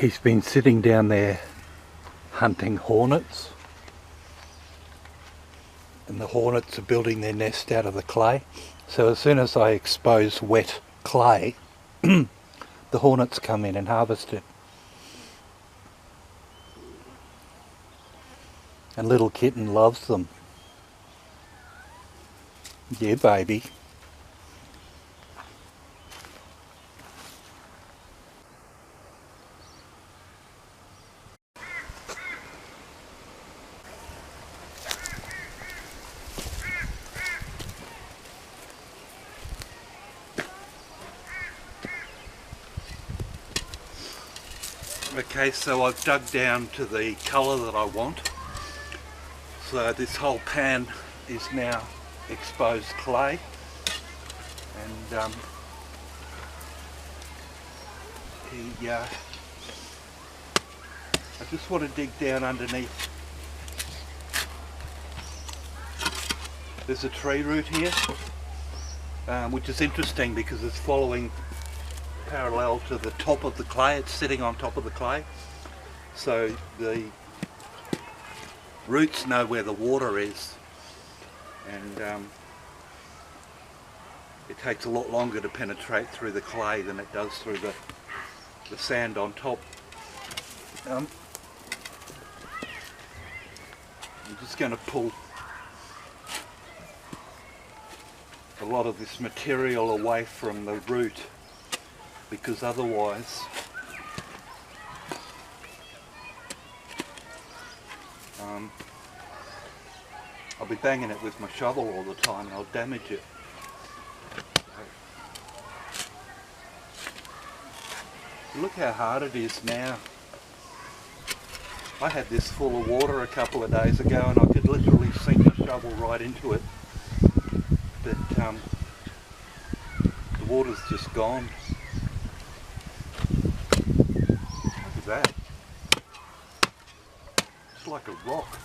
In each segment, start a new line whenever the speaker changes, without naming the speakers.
He's been sitting down there hunting hornets, and the hornets are building their nest out of the clay. So as soon as I expose wet clay, the hornets come in and harvest it. And little kitten loves them. Yeah, baby. Okay, so I've dug down to the colour that I want. So this whole pan is now exposed clay, and I just want to dig down underneath. There's a tree root here, which is interesting because it's following parallel to the top of the clay. It's sitting on top of the clay, so the roots know where the water is, and it takes a lot longer to penetrate through the clay than it does through the sand on top. I'm just going to pull a lot of this material away from the root, because otherwise I'll be banging it with my shovel all the time and I'll damage it. Look how hard it is now. I had this full of water a couple of days ago and I could literally sink a shovel right into it, but the water's just gone. Look at that. It's like a rock.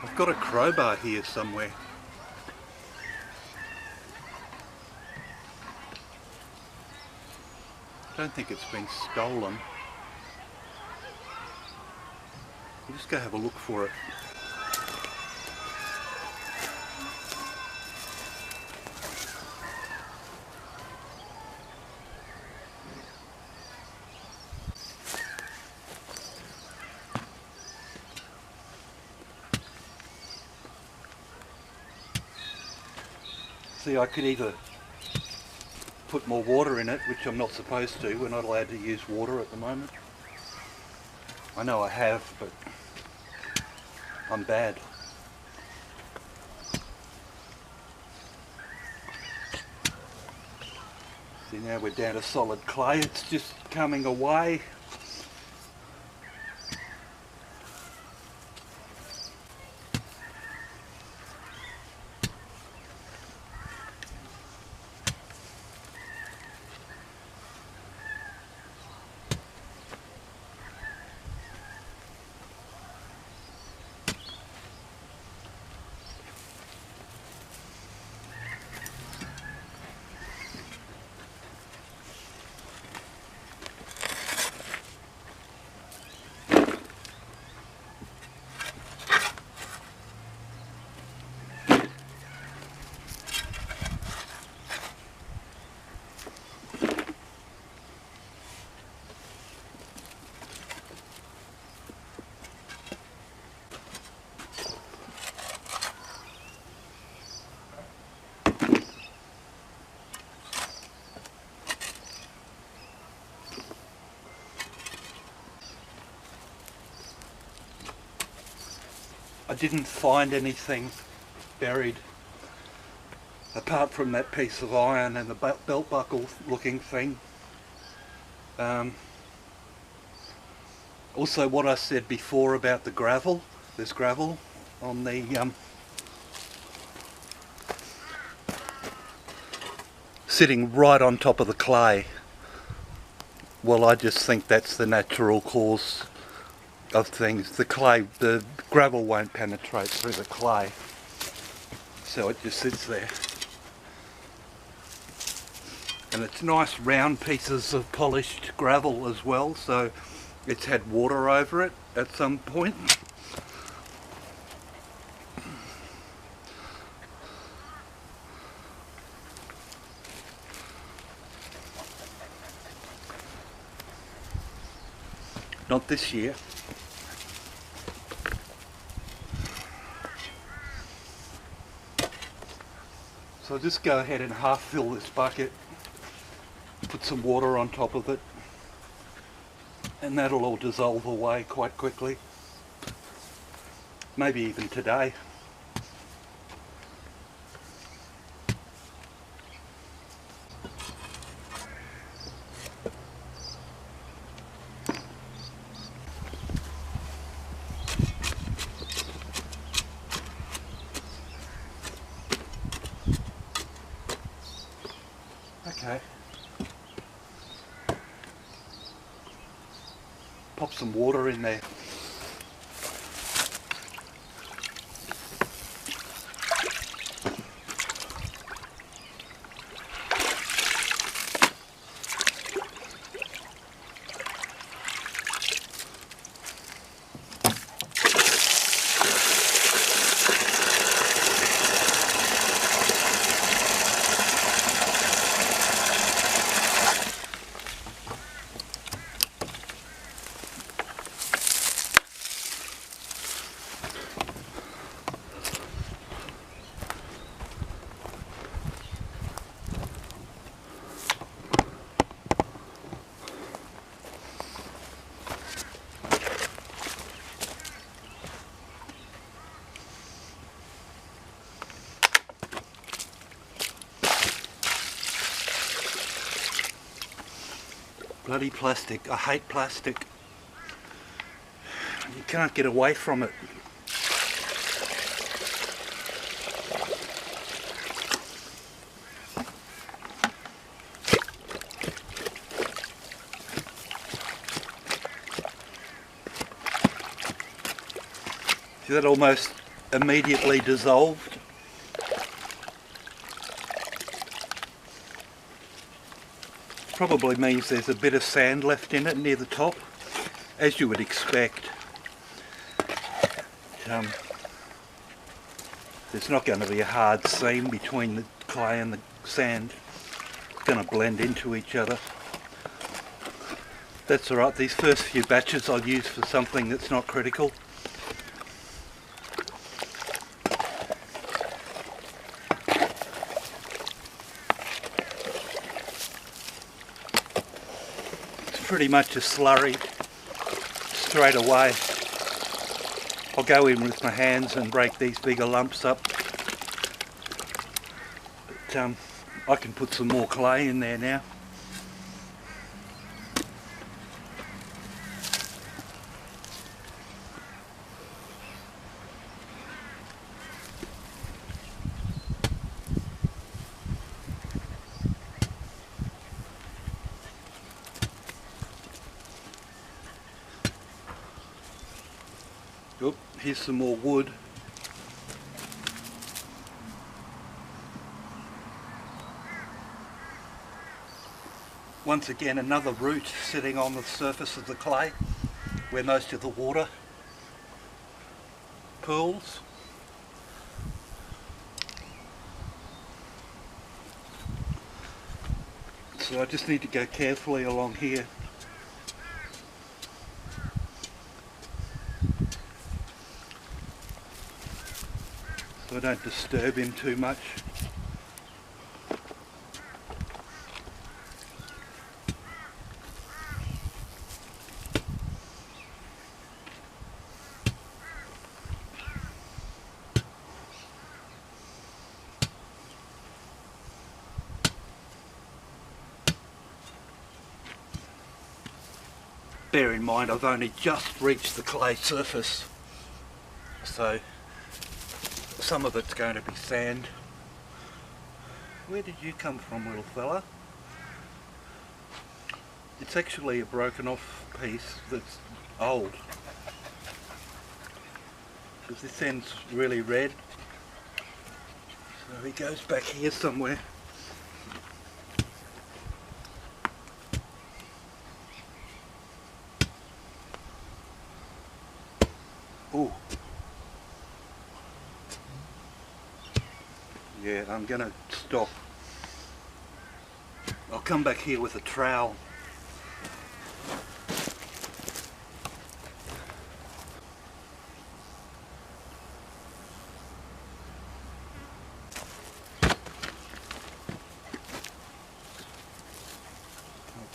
I've got a crowbar here somewhere. I don't think it's been stolen. I'll just go have a look for it. See, I could either put more water in it, which I'm not supposed to. We're not allowed to use water at the moment. I know I have, but I'm bad. See, now we're down to solid clay. It's just coming away. I didn't find anything buried apart from that piece of iron and the belt buckle looking thing. Also what I said before about the gravel, there's gravel on the sitting right on top of the clay. Well, I just think that's the natural cause of things. The gravel won't penetrate through the clay, so it just sits there. And it's nice round pieces of polished gravel as well, so it's had water over it at some point. Not this year. So I'll just go ahead and half fill this bucket, put some water on top of it, and that'll all dissolve away quite quickly. Maybe even today. Okay. Pop some water in there. Bloody plastic. I hate plastic. You can't get away from it. See, that almost immediately dissolved. Probably means there's a bit of sand left in it near the top, as you would expect. There's not going to be a hard seam between the clay and the sand. It's going to blend into each other. That's alright, these first few batches I'll use for something that's not critical. Pretty much a slurry straight away. I'll go in with my hands and break these bigger lumps up, but I can put some more clay in there now. Oop, here's some more wood. Once again, another root sitting on the surface of the clay where most of the water pools. So I just need to go carefully along here. So I don't disturb him too much. bear in mind I've only just reached the clay surface, so some of it's going to be sand. Where did you come from, little fella? It's actually a broken off piece that's old, because this end's really red, so he goes back here somewhere. Ooh. Yeah, I'm gonna stop. I'll come back here with a trowel.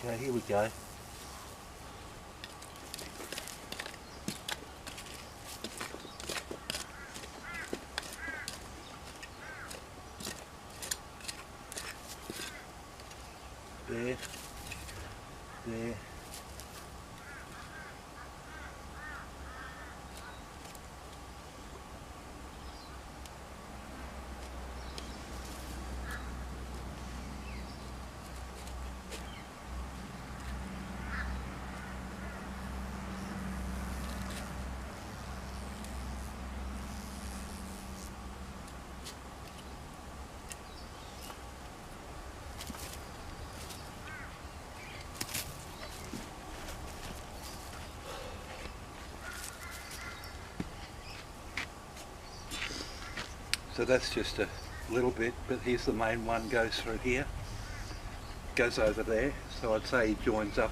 Okay, here we go. There, there. So that's just a little bit, but here's the main one, goes through here, goes over there, so I'd say he joins up.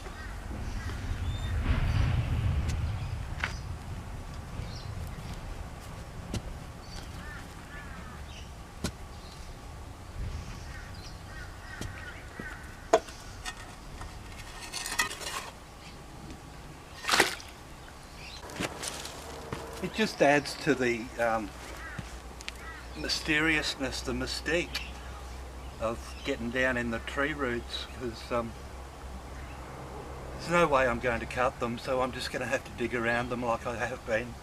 It just adds to the mysteriousness, the mystique of getting down in the tree roots, because there's no way I'm going to cut them, so I'm just going to have to dig around them like I have been.